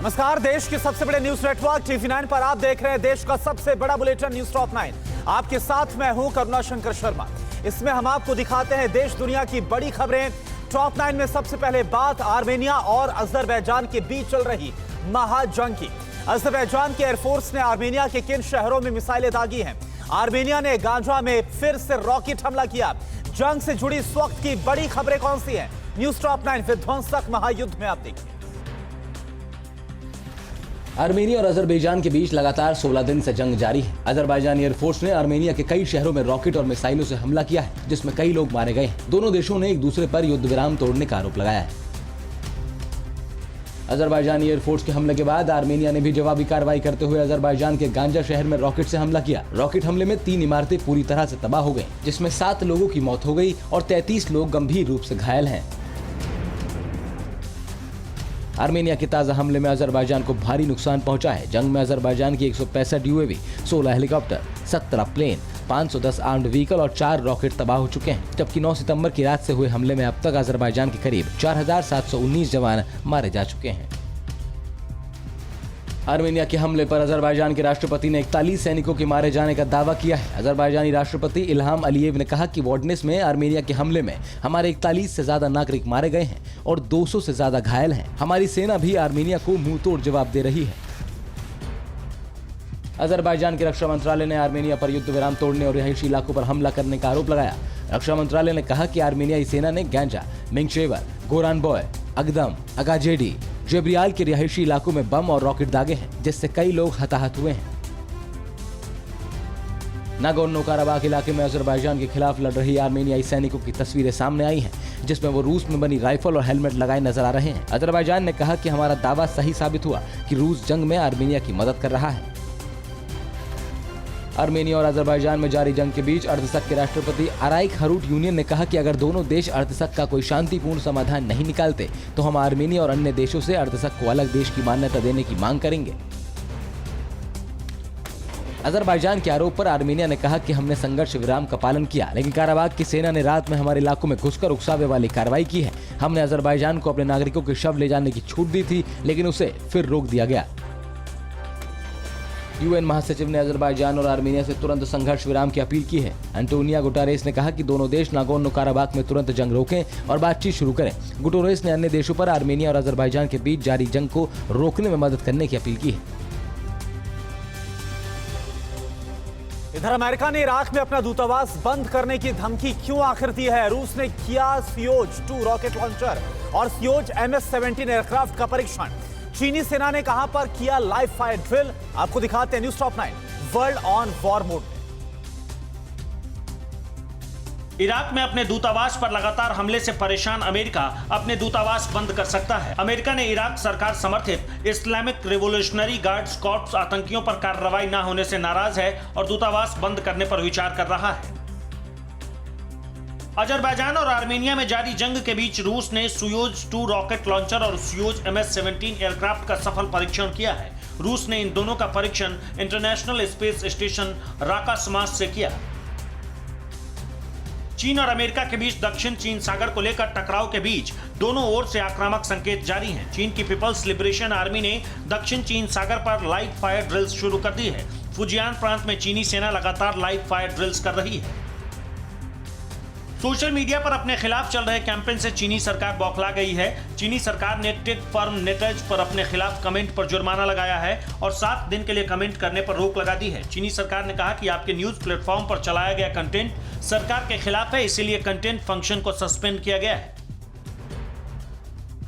नमस्कार। देश के सबसे बड़े न्यूज नेटवर्क TV9 पर आप देख रहे हैं देश का सबसे बड़ा बुलेटिन न्यूज टॉप 9। आपके साथ मैं हूं करुणा शंकर शर्मा। इसमें हम आपको दिखाते हैं देश दुनिया की बड़ी खबरें। टॉप 9 में सबसे पहले बात आर्मेनिया और अजरबैजान के बीच चल रही महाजंग की। अजरबैजान के एयरफोर्स ने आर्मेनिया के किन शहरों में मिसाइलें दागी हैं। आर्मेनिया ने गांजा में फिर से रॉकेट हमला किया। जंग से जुड़ी इस वक्त की बड़ी खबरें कौन सी हैं? न्यूज टॉप 9 विध्वंसक महायुद्ध में आप देखिए। आर्मेनिया और अजरबैजान के बीच लगातार 16 दिन से जंग जारी है। अजरबैजान एयरफोर्स ने आर्मेनिया के कई शहरों में रॉकेट और मिसाइलों से हमला किया है, जिसमें कई लोग मारे गए हैं। दोनों देशों ने एक दूसरे पर युद्ध विराम तोड़ने का आरोप लगाया है। अजरबैजानी एयरफोर्स के हमले के बाद आर्मेनिया ने भी जवाबी कार्रवाई करते हुए अजरबैजान के गांजा शहर में रॉकेट से हमला किया। रॉकेट हमले में 3 इमारतें पूरी तरह से तबाह हो गयी, जिसमें 7 लोगों की मौत हो गई और 33 लोग गंभीर रूप से घायल हैं। आर्मेनिया के ताजा हमले में अजरबैजान को भारी नुकसान पहुंचा है। जंग में अजरबैजान की 165 UAV, 16 helicopter, 17 plane, 510 armed vehicle और 4 रॉकेट तबाह हो चुके हैं। जबकि 9 सितंबर की रात से हुए हमले में अब तक अजरबैजान के करीब 4719 जवान मारे जा चुके हैं। आर्मेनिया के हमले पर अजरबैजान के राष्ट्रपति ने 41 सैनिकों के मारे जाने का दावा किया है। अजरबैजानी राष्ट्रपति इल्हाम अलीयेव ने कहा कि वॉर्डनेस में आर्मेनिया के हमले में हमारे 41 से ज्यादा नागरिक मारे गए हैं और 200 से ज्यादा घायल हैं। हमारी सेना भी आर्मेनिया को मुंह तोड़ जवाब दे रही है। अजरबैजान के रक्षा मंत्रालय ने आर्मेनिया पर युद्ध विराम तोड़ने और रिहायशी इलाकों पर हमला करने का आरोप लगाया। रक्षा मंत्रालय ने कहा कि आर्मेनियाई सेना ने गांजा, मिंगशेवर, गोरानबॉय, अगदम, अगाजेडी, जेब्रियाल के रिहायशी इलाकों में बम और रॉकेट दागे हैं, जिससे कई लोग हताहत हुए हैं। नागोर्नो काराबाख इलाके में अजरबैजान के खिलाफ लड़ रही आर्मेनियाई सैनिकों की तस्वीरें सामने आई हैं, जिसमें वो रूस में बनी राइफल और हेलमेट लगाए नजर आ रहे हैं। अजरबैजान ने कहा कि हमारा दावा सही साबित हुआ कि रूस जंग में आर्मेनिया की मदद कर रहा है। आर्मेनिया और अजरबैजान में जारी जंग के बीच अर्धसक के राष्ट्रपति अराइक हरूट यूनियन ने कहा कि अगर दोनों देश अर्धसक का कोई शांतिपूर्ण समाधान नहीं निकालते तो हम आर्मेनिया और अन्य देशों से अर्धसक को अलग देश की मान्यता देने की मांग करेंगे। अजरबैजान के आरोप पर आर्मेनिया ने कहा कि हमने संघर्ष विराम का पालन किया, लेकिन काराबाख की सेना ने रात में हमारे इलाकों में घुसकर उकसावे वाली कार्रवाई की है। हमने अजरबैजान को अपने नागरिकों के शव ले जाने की छूट दी थी, लेकिन उसे फिर रोक दिया गया। UN महासचिव ने अजरबैजान और आर्मेनिया से तुरंत संघर्ष विराम की अपील की है। एंटोनियो गुटेरेस ने कहा कि दोनों देश नागोर्नो काराबाख में तुरंत जंग रोकें और बातचीत शुरू करें। गुटेरेस ने अन्य देशों पर आर्मेनिया और अजरबैजान के बीच जारी जंग को रोकने में मदद करने की अपील की है। इधर अमेरिका ने इराक में अपना दूतावास बंद करने की धमकी क्यों आखिर दी है? रूस ने किया सियोज 2 रॉकेट लॉन्चर और सियोज MS-17 एयरक्राफ्ट का परीक्षण। चीनी सेना ने कहां पर किया लाइव फायर ड्रिल? आपको दिखाते हैं news top 9 world on war mode. Iraq में अपने दूतावास पर लगातार हमले से परेशान अमेरिका अपने दूतावास बंद कर सकता है। अमेरिका ने इराक सरकार समर्थित इस्लामिक रिवोल्यूशनरी गार्ड्स कॉर्प्स आतंकियों पर कार्रवाई न होने से नाराज है और दूतावास बंद करने पर विचार कर रहा है। अजरबैजान और आर्मेनिया में जारी जंग के बीच रूस ने सियोज 2 रॉकेट लॉन्चर और सियोज MS-17 एयरक्राफ्ट का सफल परीक्षण किया है। रूस ने इन दोनों का परीक्षण इंटरनेशनल स्पेस स्टेशन राकास्मास से किया। चीन और अमेरिका के बीच दक्षिण चीन सागर को लेकर टकराव के बीच दोनों ओर से आक्रामक संकेत जारी हैं। चीन की पीपल्स लिबरेशन आर्मी ने दक्षिण चीन सागर पर लाइव फायर ड्रिल्स शुरू कर दी है। फुजियान प्रांत में चीनी सेना लगातार लाइव फायर ड्रिल्स कर रही है। सोशल मीडिया पर अपने खिलाफ चल रहे कैंपेन से चीनी सरकार बौखला गई है। चीनी सरकार ने टेक फर्म नेटज पर अपने खिलाफ कमेंट पर जुर्माना लगाया है और 7 दिन के लिए कमेंट करने पर रोक लगा दी है। चीनी सरकार ने कहा कि आपके न्यूज प्लेटफॉर्म पर चलाया गया कंटेंट सरकार के खिलाफ है, इसीलिए कंटेंट फंक्शन को सस्पेंड किया गया है।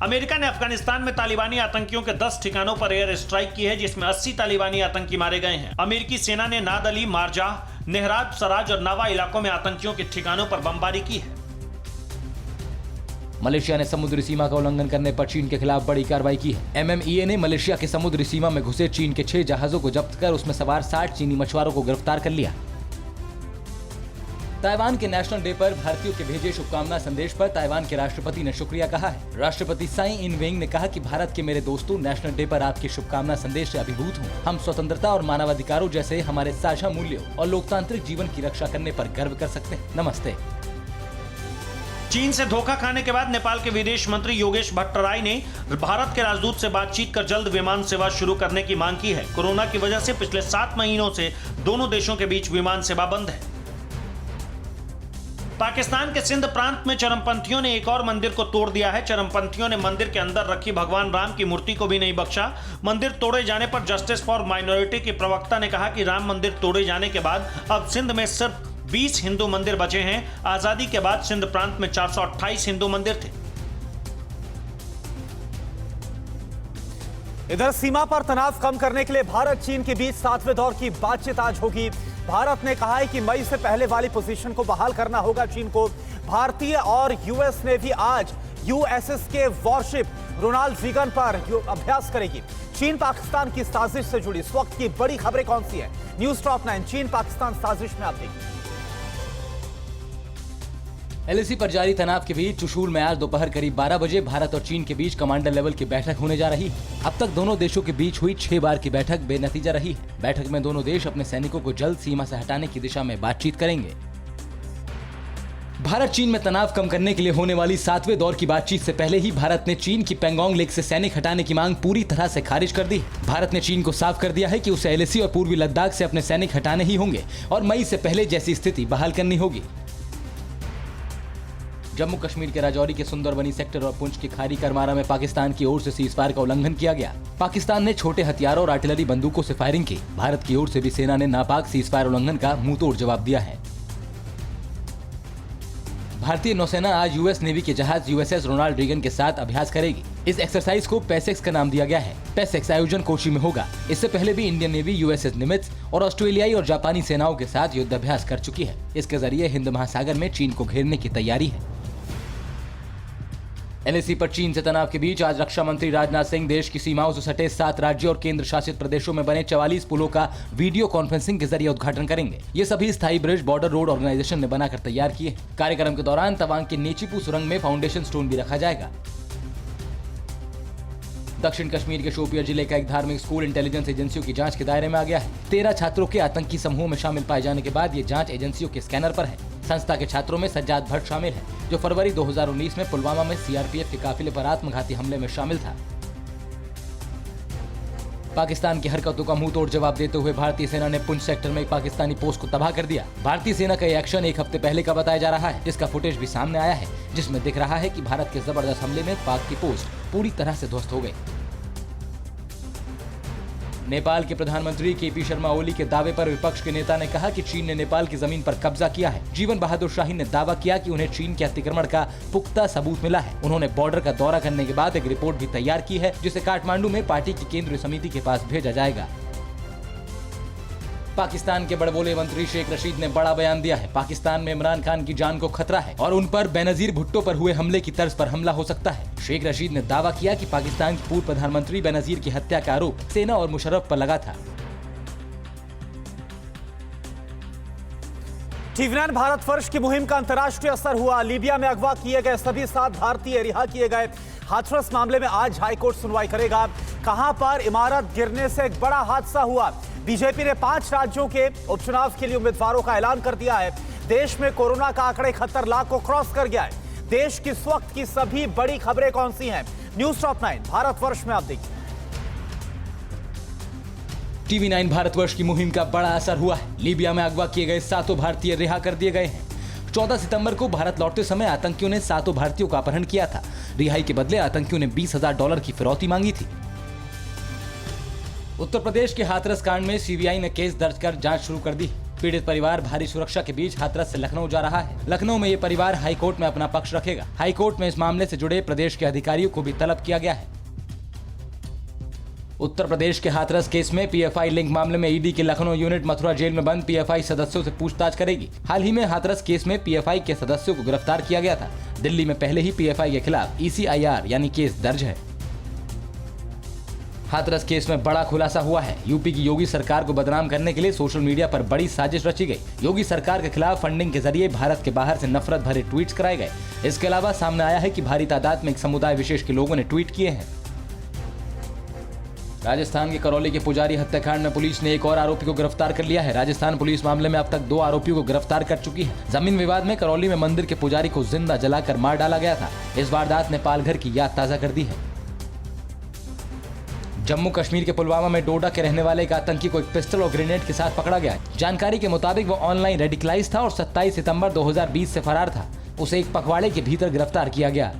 अमेरिका ने अफगानिस्तान में तालिबानी आतंकियों के 10 ठिकानों पर एयर स्ट्राइक की है, जिसमें 80 तालिबानी आतंकी मारे गए हैं। अमेरिकी सेना ने नादली, मारजाह, नेहराज, सराज और नावा इलाकों में आतंकियों के ठिकानों पर बमबारी की है। मलेशिया ने समुद्री सीमा का उल्लंघन करने पर चीन के खिलाफ बड़ी कार्रवाई की है। MMEA ने मलेशिया के समुद्री सीमा में घुसे चीन के 6 जहाजों को जब्त कर उसमें सवार 60 चीनी मछुआरों को गिरफ्तार कर लिया। ताइवान के नेशनल डे पर भारतीयों के भेजे शुभकामना संदेश पर ताइवान के राष्ट्रपति ने शुक्रिया कहा है। राष्ट्रपति साई इन वेंग ने कहा कि भारत के मेरे दोस्तों, नेशनल डे पर आपके शुभकामना संदेश से अभिभूत हूँ। हम स्वतंत्रता और मानवाधिकारों जैसे हमारे साझा मूल्यों और लोकतांत्रिक जीवन की रक्षा करने पर गर्व कर सकते हैं। नमस्ते। चीन से धोखा खाने के बाद नेपाल के विदेश मंत्री योगेश भट्टराई ने भारत के राजदूत से बातचीत कर जल्द विमान सेवा शुरू करने की मांग की है। कोरोना की वजह से पिछले 7 महीनों से दोनों देशों के बीच विमान सेवा बंद है। पाकिस्तान के सिंध प्रांत में चरमपंथियों ने एक और मंदिर को तोड़ दिया है। चरमपंथियों ने मंदिर के अंदर रखी भगवान राम की मूर्ति को भी नहीं बख्शा। मंदिर तोड़े जाने पर जस्टिस फॉर माइनॉरिटी के प्रवक्ता ने कहा कि राम मंदिर तोड़े जाने के बाद अब सिंध में सिर्फ 20 हिंदू मंदिर बचे हैं। आजादी के बाद सिंध प्रांत में 428 हिंदू मंदिर थे। इधर सीमा पर तनाव कम करने के लिए भारत चीन के बीच 7वें दौर की बातचीत आज होगी। भारत ने कहा है कि मई से पहले वाली पोजीशन को बहाल करना होगा चीन को। भारतीय और यूएस नेवी आज यूएसएस के वॉरशिप रोनाल्ड रीगन पर अभ्यास करेगी। चीन पाकिस्तान की साजिश से जुड़ी इस वक्त की बड़ी खबरें कौन सी है? न्यूज टॉप 9 चीन पाकिस्तान साजिश में आप देखिए। एलएसी पर जारी तनाव के बीच चुशूल में आज दोपहर करीब 12 बजे भारत और चीन के बीच कमांडर लेवल की बैठक होने जा रही है। अब तक दोनों देशों के बीच हुई 6 बार की बैठक बेनतीजा रही है। बैठक में दोनों देश अपने सैनिकों को जल्द सीमा से हटाने की दिशा में बातचीत करेंगे। भारत चीन में तनाव कम करने के लिए होने वाली 7वें दौर की बातचीत से पहले ही भारत ने चीन की पेंगोंग लेक से सैनिक हटाने की मांग पूरी तरह से खारिज कर दी। भारत ने चीन को साफ कर दिया है कि उसे एलएसी और पूर्वी लद्दाख से अपने सैनिक हटाने ही होंगे और मई से पहले जैसी स्थिति बहाल करनी होगी। जम्मू कश्मीर के राजौरी के सुंदरबनी सेक्टर और पुंछ की खारी करमारा में पाकिस्तान की ओर से सीजफायर का उल्लंघन किया गया। पाकिस्तान ने छोटे हथियारों और आर्टिलरी बंदूकों से फायरिंग की। भारत की ओर से भी सेना ने नापाक सीजफायर उल्लंघन का मुंहतोड़ जवाब दिया है। भारतीय नौसेना आज यूएस नेवी के जहाज यूएसएस रोनाल्ड रीगन के साथ अभ्यास करेगी। इस एक्सरसाइज को पेसेक्स का नाम दिया गया है। पेसेक्स आयोजन कोची में होगा। इससे पहले भी इंडियन नेवी यूएसएस निमित्ज और ऑस्ट्रेलियाई और जापानी सेनाओं के साथ युद्धाभ्यास कर चुकी है। इसके जरिए हिंद महासागर में चीन को घेरने की तैयारी है। एलएसी पर चीन से तनाव के बीच आज रक्षा मंत्री राजनाथ सिंह देश की सीमाओं से सटे 7 राज्यों और केंद्र शासित प्रदेशों में बने 44 पुलों का वीडियो कॉन्फ्रेंसिंग के जरिए उद्घाटन करेंगे। ये सभी स्थायी ब्रिज बॉर्डर रोड ऑर्गेनाइजेशन ने बनाकर तैयार किए। कार्यक्रम के दौरान तवांग के नेचीपू सुरंग में फाउंडेशन स्टोन भी रखा जाएगा। दक्षिण कश्मीर के शोपियां जिले का एक धार्मिक स्कूल इंटेलिजेंस एजेंसियों की जांच के दायरे में आ गया है। 13 छात्रों के आतंकी समूह में शामिल पाए जाने के बाद ये जांच एजेंसियों के स्कैनर पर है। संस्था के छात्रों में सज्जाद भट्ट शामिल है, जो फरवरी 2019 में पुलवामा में सीआरपीएफ के काफिले पर आत्मघाती हमले में शामिल था। पाकिस्तान की हरकतों का मुंह तोड़ जवाब देते हुए भारतीय सेना ने पुंछ सेक्टर में पाकिस्तानी पोस्ट को तबाह कर दिया। भारतीय सेना का यह एक्शन एक हफ्ते पहले का बताया जा रहा है, जिसका फुटेज भी सामने आया है, जिसमें दिख रहा है कि भारत के जबरदस्त हमले में पाक की पोस्ट पूरी तरह से ध्वस्त हो गई। नेपाल के प्रधानमंत्री केपी शर्मा ओली के दावे पर विपक्ष के नेता ने कहा कि चीन ने नेपाल की जमीन पर कब्जा किया है। जीवन बहादुर शाहीन ने दावा किया कि उन्हें चीन के अतिक्रमण का पुख्ता सबूत मिला है। उन्होंने बॉर्डर का दौरा करने के बाद एक रिपोर्ट भी तैयार की है, जिसे काठमांडू में पार्टी की केंद्रीय समिति के पास भेजा जाएगा। पाकिस्तान के बड़बोले मंत्री शेख रशीद ने बड़ा बयान दिया है। पाकिस्तान में इमरान खान की जान को खतरा है और उन पर बेनजीर भुट्टो पर हुए हमले की तर्ज पर हमला हो सकता है। शेख रशीद ने दावा किया कि पाकिस्तान के पूर्व प्रधानमंत्री बेनजीर की हत्या का आरोप सेना और मुशर्रफ पर लगा था। TV9 भारतवर्ष की मुहिम का अंतर्राष्ट्रीय असर हुआ। लीबिया में अगवा किए गए सभी 7 भारतीय रिहा किए गए। हाथरस मामले में आज हाईकोर्ट सुनवाई करेगा। कहां पर इमारत गिरने से एक बड़ा हादसा हुआ। बीजेपी ने 5 राज्यों के उपचुनाव के लिए उम्मीदवारों का ऐलान कर दिया है। देश में कोरोना का आंकड़े 71 लाख को क्रॉस कर गया है। देश की इस वक्त की सभी बड़ी खबरें कौन सी हैं? न्यूज टॉप 9 भारतवर्ष में आप देखिए। TV9 भारतवर्ष की मुहिम का बड़ा असर हुआ है। लीबिया में अगवा किए गए 7 भारतीय रिहा कर दिए गए हैं। 14 सितंबर को भारत लौटते समय आतंकियों ने 7 भारतीयों का अपहरण किया था। रिहाई के बदले आतंकियों ने $20,000 की फिरौती मांगी थी। उत्तर प्रदेश के हाथरस कांड में सीबीआई ने केस दर्ज कर जांच शुरू कर दी। पीड़ित परिवार भारी सुरक्षा के बीच हाथरस से लखनऊ जा रहा है। लखनऊ में ये परिवार हाईकोर्ट में अपना पक्ष रखेगा। हाईकोर्ट में इस मामले से जुड़े प्रदेश के अधिकारियों को भी तलब किया गया है। उत्तर प्रदेश के हाथरस केस में पीएफआई लिंक मामले में ईडी की लखनऊ यूनिट मथुरा जेल में बंद पीएफआई सदस्यों से पूछताछ करेगी। हाल ही में हाथरस केस में पीएफआई के सदस्यों को गिरफ्तार किया गया था। दिल्ली में पहले ही पीएफआई के खिलाफ ECIR यानी केस दर्ज है। हाथरस केस में बड़ा खुलासा हुआ है। यूपी की योगी सरकार को बदनाम करने के लिए सोशल मीडिया पर बड़ी साजिश रची गई। योगी सरकार के खिलाफ फंडिंग के जरिए भारत के बाहर से नफरत भरे ट्वीट्स कराए गए। इसके अलावा सामने आया है कि भारी तादाद में एक समुदाय विशेष के लोगों ने ट्वीट किए हैं। राजस्थान के करौली के पुजारी हत्याकांड में पुलिस ने एक और आरोपी को गिरफ्तार कर लिया है। राजस्थान पुलिस मामले में अब तक 2 आरोपियों को गिरफ्तार कर चुकी है। जमीन विवाद में करौली में मंदिर के पुजारी को जिंदा जलाकर मार डाला गया था। इस वारदात ने पालघर की याद ताजा कर दी है। जम्मू कश्मीर के पुलवामा में डोडा के रहने वाले एक आतंकी को एक पिस्टल और ग्रेनेड के साथ पकड़ा गया। जानकारी के मुताबिक वो ऑनलाइन रेडिकलाइज था और 27 सितंबर 2020 से फरार था। उसे एक पखवाड़े के भीतर गिरफ्तार किया गया।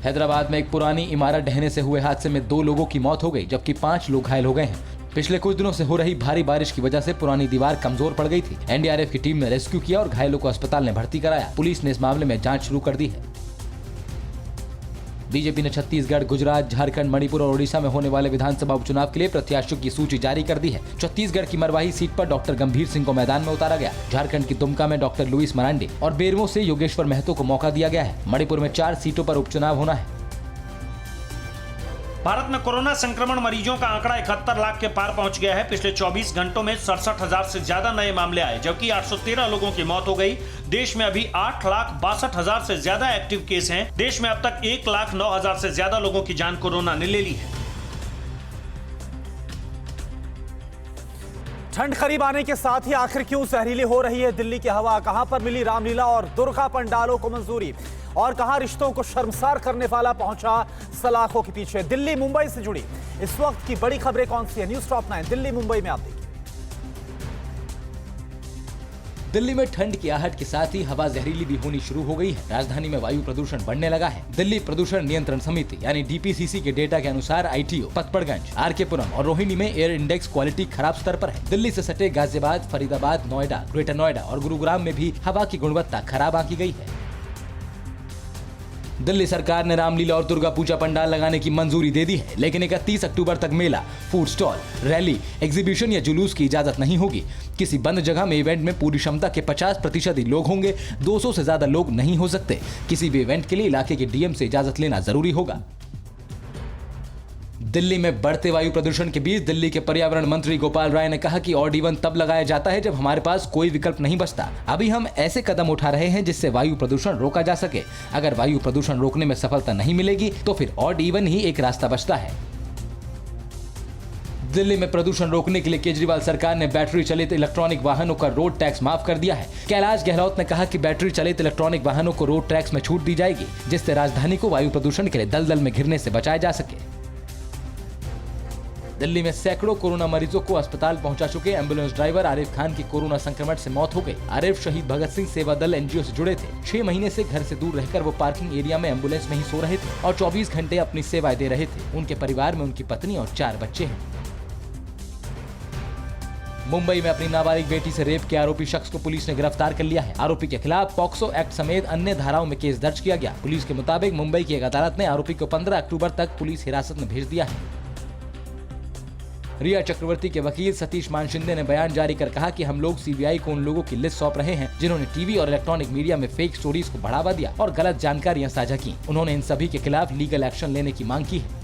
हैदराबाद में एक पुरानी इमारत ढहने से हुए हादसे में 2 लोगों की मौत हो गई, जबकि 5 लोग घायल हो गए हैं। पिछले कुछ दिनों से हो रही भारी बारिश की वजह से पुरानी दीवार कमजोर पड़ गई थी। एनडीआरएफ की टीम ने रेस्क्यू किया और घायलों को अस्पताल में भर्ती कराया। पुलिस ने इस मामले में जांच शुरू कर दी है। बीजेपी ने छत्तीसगढ़, गुजरात, झारखंड, मणिपुर और ओडिशा में होने वाले विधानसभा उपचुनाव के लिए प्रत्याशियों की सूची जारी कर दी है। छत्तीसगढ़ की मरवाही सीट पर डॉक्टर गंभीर सिंह को मैदान में उतारा गया। झारखंड की दुमका में डॉक्टर लुइस मरांडी और बेरमो से योगेश्वर महतो को मौका दिया गया है। मणिपुर में 4 सीटों पर उपचुनाव होना है। भारत में कोरोना संक्रमण मरीजों का आंकड़ा 71 लाख के पार पहुंच गया है। पिछले 24 घंटों में 67,000 से ज्यादा नए मामले आए, जबकि 813 लोगों की मौत हो गई। देश में अभी 8,62,000 से ज्यादा एक्टिव केस हैं। देश में अब तक 1,09,000 से ज्यादा लोगों की जान कोरोना ने ले ली है। ठंड करीब आने के साथ ही आखिर क्यों जहरीली हो रही है दिल्ली की हवा? कहां पर मिली रामलीला और दुर्गा पंडालों को मंजूरी, और कहां रिश्तों को शर्मसार करने वाला पहुंचा सलाखों के पीछे? दिल्ली मुंबई से जुड़ी इस वक्त की बड़ी खबरें कौन सी है? न्यूज़ टॉप 9 दिल्ली मुंबई में आप देखिए। दिल्ली में ठंड की आहट के साथ ही हवा जहरीली भी होनी शुरू हो गई है। राजधानी में वायु प्रदूषण बढ़ने लगा है। दिल्ली प्रदूषण नियंत्रण समिति यानी डीपीसीसी के डेटा के अनुसार आईटीओ, पतपड़गंज, आरके पुरम और रोहिणी में एयर इंडेक्स क्वालिटी खराब स्तर पर है। दिल्ली से सटे गाजियाबाद, फरीदाबाद, नोएडा, ग्रेटर नोएडा और गुरुग्राम में भी हवा की गुणवत्ता खराब आंकी गई है। दिल्ली सरकार ने रामलीला और दुर्गा पूजा पंडाल लगाने की मंजूरी दे दी है, लेकिन 31 अक्टूबर तक मेला, फूड स्टॉल, रैली, एग्जीबिशन या जुलूस की इजाजत नहीं होगी। किसी बंद जगह में इवेंट में पूरी क्षमता के 50% ही लोग होंगे। 200 से ज्यादा लोग नहीं हो सकते। किसी भी इवेंट के लिए इलाके के डीएम से इजाजत लेना जरूरी होगा। दिल्ली में बढ़ते वायु प्रदूषण के बीच दिल्ली के पर्यावरण मंत्री गोपाल राय ने कहा कि ऑड इवन तब लगाया जाता है जब हमारे पास कोई विकल्प नहीं बचता। अभी हम ऐसे कदम उठा रहे हैं जिससे वायु प्रदूषण रोका जा सके। अगर वायु प्रदूषण रोकने में सफलता नहीं मिलेगी तो फिर ऑड इवन ही एक रास्ता बचता है। दिल्ली में प्रदूषण रोकने के लिए केजरीवाल सरकार ने बैटरी चलित इलेक्ट्रॉनिक वाहनों का रोड टैक्स माफ कर दिया है। कैलाश गहलोत ने कहा कि बैटरी चलित इलेक्ट्रॉनिक वाहनों को रोड टैक्स में छूट दी जाएगी, जिससे राजधानी को वायु प्रदूषण के लिए दलदल में घिरने से बचाया जा सके। दिल्ली में सैकड़ों कोरोना मरीजों को अस्पताल पहुंचा चुके एम्बुलेंस ड्राइवर आरिफ खान की कोरोना संक्रमण से मौत हो गई। आरिफ शहीद भगत सिंह सेवा दल एनजीओ से जुड़े थे। 6 महीने से घर से दूर रहकर वो पार्किंग एरिया में एम्बुलेंस में ही सो रहे थे और 24 घंटे अपनी सेवाएं दे रहे थे। उनके परिवार में उनकी पत्नी और 4 बच्चे हैं। मुंबई में अपनी नाबालिग बेटी से रेप के आरोपी शख्स को पुलिस ने गिरफ्तार कर लिया है। आरोपी के खिलाफ पॉक्सो एक्ट समेत अन्य धाराओं में केस दर्ज किया गया। पुलिस के मुताबिक मुंबई की एक अदालत ने आरोपी को 15 अक्टूबर तक पुलिस हिरासत में भेज दिया है। रिया चक्रवर्ती के वकील सतीश मान शिंदे ने बयान जारी कर कहा कि हम लोग सीबीआई को उन लोगों की लिस्ट सौंप रहे हैं जिन्होंने टीवी और इलेक्ट्रॉनिक मीडिया में फेक स्टोरीज को बढ़ावा दिया और गलत जानकारियां साझा की। उन्होंने इन सभी के खिलाफ लीगल एक्शन लेने की मांग की है।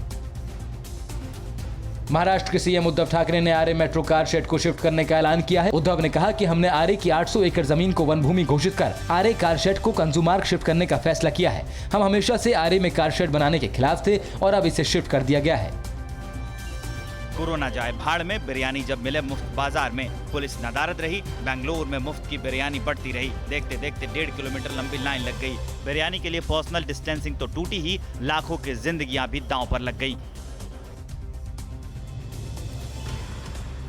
महाराष्ट्र के सीएम उद्धव ठाकरे ने आरे मेट्रो कार शेड को शिफ्ट करने का ऐलान किया है। उद्धव ने कहा कि हमने आरे की 800 एकड़ जमीन को वन भूमि घोषित कर आरे कार शेड को कंज्यूमार्ग शिफ्ट करने का फैसला किया है। हम हमेशा से आरे में कार शेड बनाने के खिलाफ थे और अब इसे शिफ्ट कर दिया गया है। कोरोना जाए भाड़ में बिरयानी जब मिले मुफ्त बाजार में, पुलिस नदारद रही। बेंगलुरु में मुफ्त की बिरयानी बढ़ती रही। देखते देखते 1.5 किलोमीटर लंबी लाइन लग गई। बिरयानी के लिए पर्सनल डिस्टेंसिंग तो टूटी ही, लाखों की जिंदगियां भी दांव पर लग गई।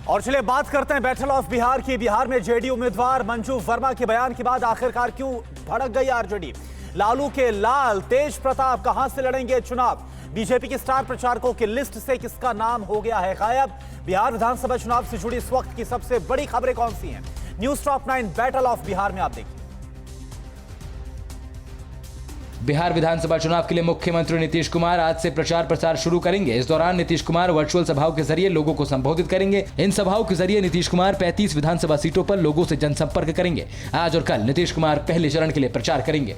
और चलिए बात करते हैं बैटल ऑफ बिहार की। बिहार में जेडीयू उम्मीदवार मंजू वर्मा के बयान के बाद आखिरकार क्यों भड़क गई आरजेडी? लालू के लाल तेज प्रताप कहां से लड़ेंगे चुनाव? बीजेपी के स्टार प्रचारकों की लिस्ट से किसका नाम हो गया है गायब? बिहार विधानसभा चुनाव से जुड़ी इस वक्त की सबसे बड़ी खबरें कौन सी हैं? News top 9 battle of Bihar में आप देखिए। बिहार विधानसभा चुनाव के लिए मुख्यमंत्री नीतीश कुमार आज से प्रचार प्रसार शुरू करेंगे। इस दौरान नीतीश कुमार वर्चुअल सभाओं के जरिए लोगों को संबोधित करेंगे। इन सभाओं के जरिए नीतीश कुमार 35 विधानसभा सीटों पर लोगों से जनसंपर्क करेंगे। आज और कल नीतीश कुमार पहले चरण के लिए प्रचार करेंगे।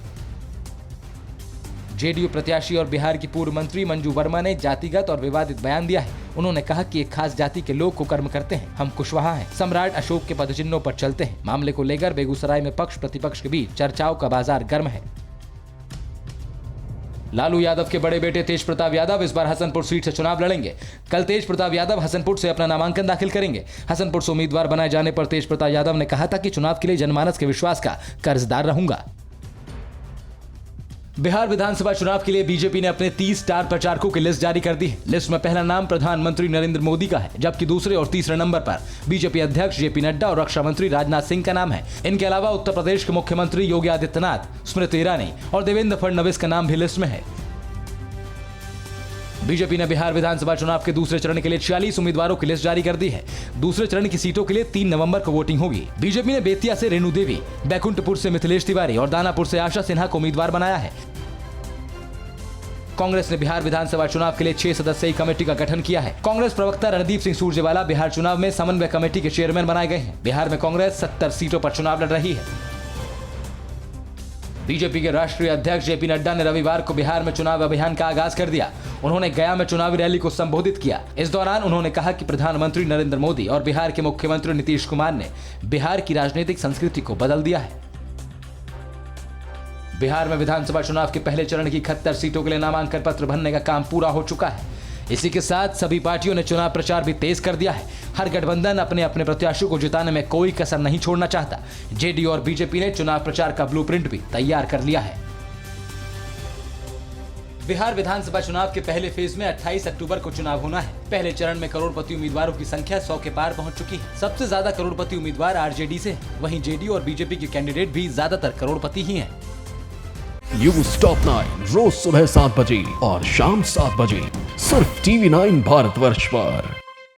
जेडीयू प्रत्याशी और बिहार की पूर्व मंत्री मंजू वर्मा ने जातिगत और विवादित बयान दिया है। उन्होंने कहा कि एक खास जाति के लोग कुकर्म करते हैं। हम कुशवाहा हैं, सम्राट अशोक के पदचिन्हों पर चलते हैं। मामले को लेकर बेगूसराय में पक्ष प्रतिपक्ष के बीच चर्चाओं का बाजार गर्म है। लालू यादव के बड़े बेटे तेज प्रताप यादव इस बार हसनपुर सीट से चुनाव लड़ेंगे। कल तेज प्रताप यादव हसनपुर से अपना नामांकन दाखिल करेंगे। हसनपुर से उम्मीदवार बनाए जाने पर तेज प्रताप यादव ने कहा था कि चुनाव के लिए जनमानस के विश्वास का कर्जदार रहूंगा। बिहार विधानसभा चुनाव के लिए बीजेपी ने अपने 30 स्टार प्रचारकों की लिस्ट जारी कर दी है। लिस्ट में पहला नाम प्रधानमंत्री नरेंद्र मोदी का है, जबकि दूसरे और तीसरे नंबर पर बीजेपी अध्यक्ष जेपी नड्डा और रक्षा मंत्री राजनाथ सिंह का नाम है। इनके अलावा उत्तर प्रदेश के मुख्यमंत्री योगी आदित्यनाथ, स्मृति ईरानी और देवेंद्र फडणवीस का नाम भी लिस्ट में है। बीजेपी ने बिहार विधानसभा चुनाव के दूसरे चरण के लिए 46 उम्मीदवारों की लिस्ट जारी कर दी है। दूसरे चरण की सीटों के लिए 3 नवंबर को वोटिंग होगी। बीजेपी ने बेतिया से रेणु देवी, बैकुंठपुर से मिथिलेश तिवारी और दानापुर से आशा सिन्हा को उम्मीदवार बनाया है। कांग्रेस ने बिहार विधानसभा चुनाव के लिए 6 सदस्यीय कमेटी का गठन किया है। कांग्रेस प्रवक्ता रणदीप सिंह सुरजेवाला बिहार चुनाव में समन्वय कमेटी के चेयरमैन बनाए गए हैं। बिहार में कांग्रेस 70 सीटों पर चुनाव लड़ रही है। बीजेपी के राष्ट्रीय अध्यक्ष जेपी नड्डा ने रविवार को बिहार में चुनाव अभियान का आगाज कर दिया। उन्होंने गया में चुनावी रैली को संबोधित किया। इस दौरान उन्होंने कहा कि प्रधानमंत्री नरेंद्र मोदी और बिहार के मुख्यमंत्री नीतीश कुमार ने बिहार की राजनीतिक संस्कृति को बदल दिया है। बिहार में विधानसभा चुनाव के पहले चरण की 71 सीटों के लिए नामांकन पत्र भरने का काम पूरा हो चुका है। इसी के साथ सभी पार्टियों ने चुनाव प्रचार भी तेज कर दिया है। हर गठबंधन अपने अपने प्रत्याशियों को जिताने में कोई कसर नहीं छोड़ना चाहता। जेडीयू और बीजेपी ने चुनाव प्रचार का ब्लूप्रिंट भी तैयार कर लिया है। बिहार विधानसभा चुनाव के पहले फेज में 28 अक्टूबर को चुनाव होना है। पहले चरण में करोड़पति उम्मीदवारों की संख्या 100 के पार पहुंच चुकी है। सबसे ज्यादा करोड़पति उम्मीदवार आरजेडी से हैं। वहीं जेडीयू और बीजेपी के कैंडिडेट भी ज्यादातर करोड़पति ही हैं। न्यूज़ टॉप 9 रोज सुबह 7 बजे और शाम 7 बजे सिर्फ TV9 भारतवर्ष पर।